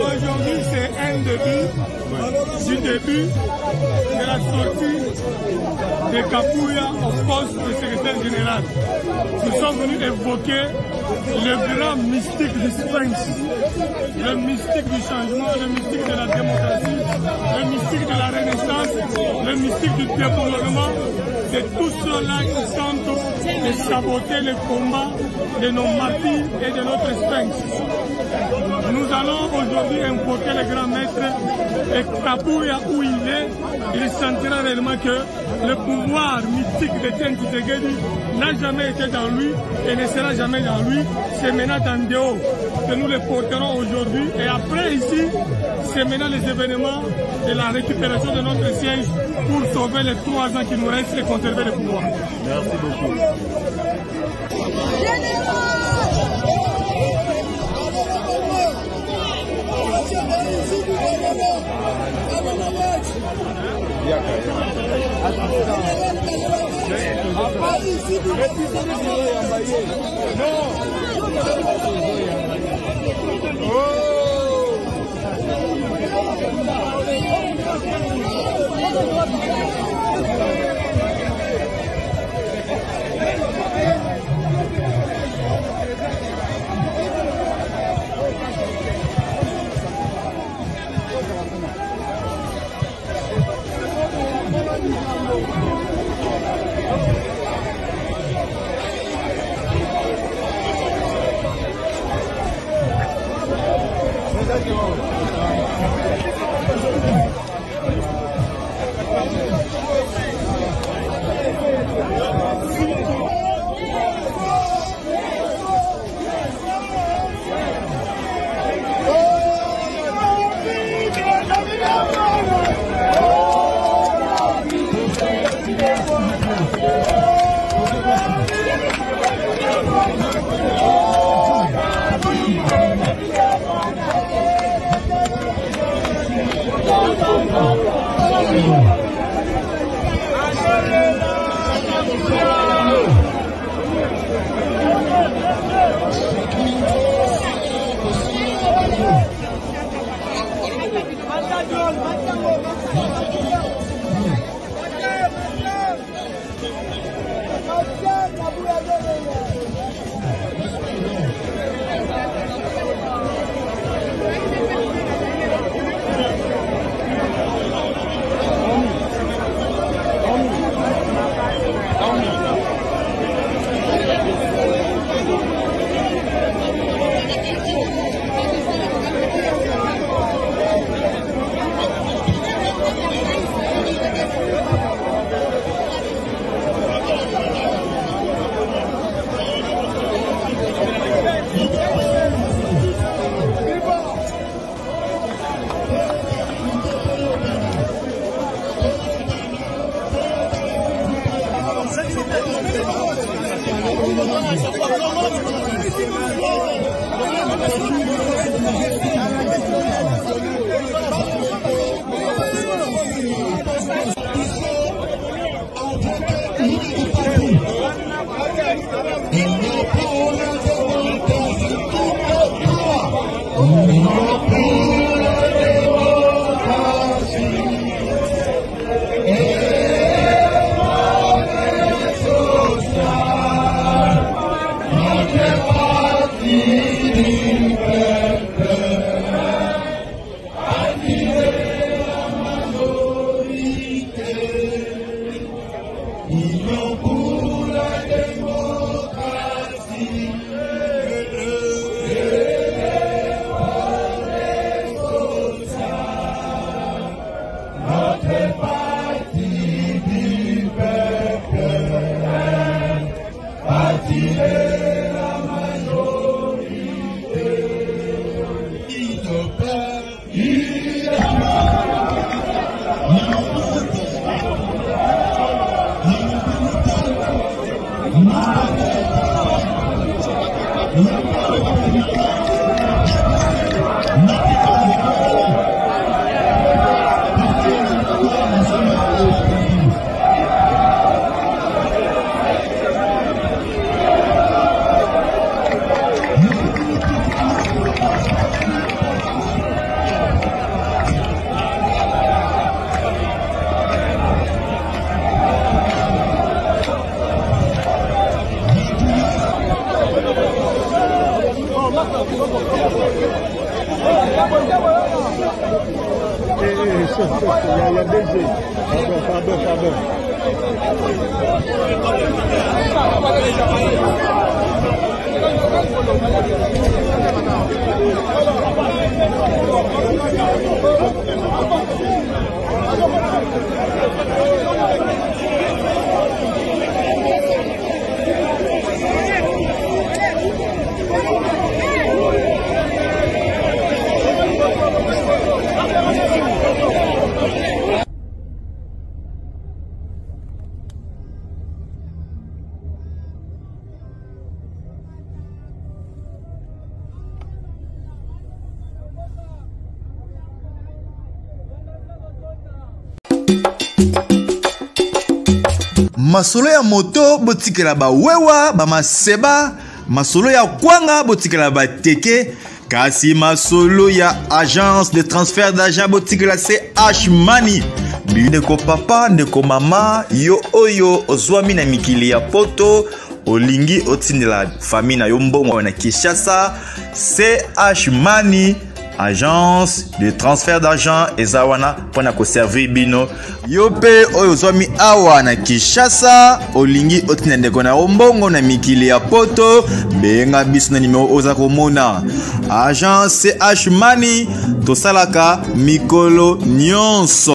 Aujourd'hui, c'est un début du début de la sortie de Kapouya au poste de secrétaire général. Nous sommes venus évoquer le grand mystique du Sphinx, le mystique du changement, le mystique de la démocratie, le mystique de la renaissance, le mystique du développement. C'est tout cela qui tente de saboter le combat de nos martyrs et de notre Sphinx. Nous allons aujourd'hui invoquer le grand maître et Kapouya où il est, il sentira réellement que le pouvoir mythique de Tentu Tegedi n'a jamais été dans lui et ne sera jamais dans lui. C'est maintenant dans Déo que nous le porterons aujourd'hui et après ici, c'est maintenant les événements de la récupération de notre siège pour sauver les 3 ans qui nous restent et conserver le pouvoir. Merci beaucoup. Masolo ya moto botikela ba wewa ba maseba, masolo ya kwanga botikela ba teke, kasi masolo ya agence de transfert d'argent botikela CH Money. Ndeko papa, ndeko mama, yo oyo ozwami na mikili ya poto, olingi otindela famille na yo mbongo na Kinshasa, CH Money. Agence de transfert d'argent ezawana pona ko servir bino yope oyo zwami awa na Kinshasa olingi otina ndeko na ombongo na mikili ya poto benga biso na numero oza komona Agence CH Money tosalaka mikolo nyonso.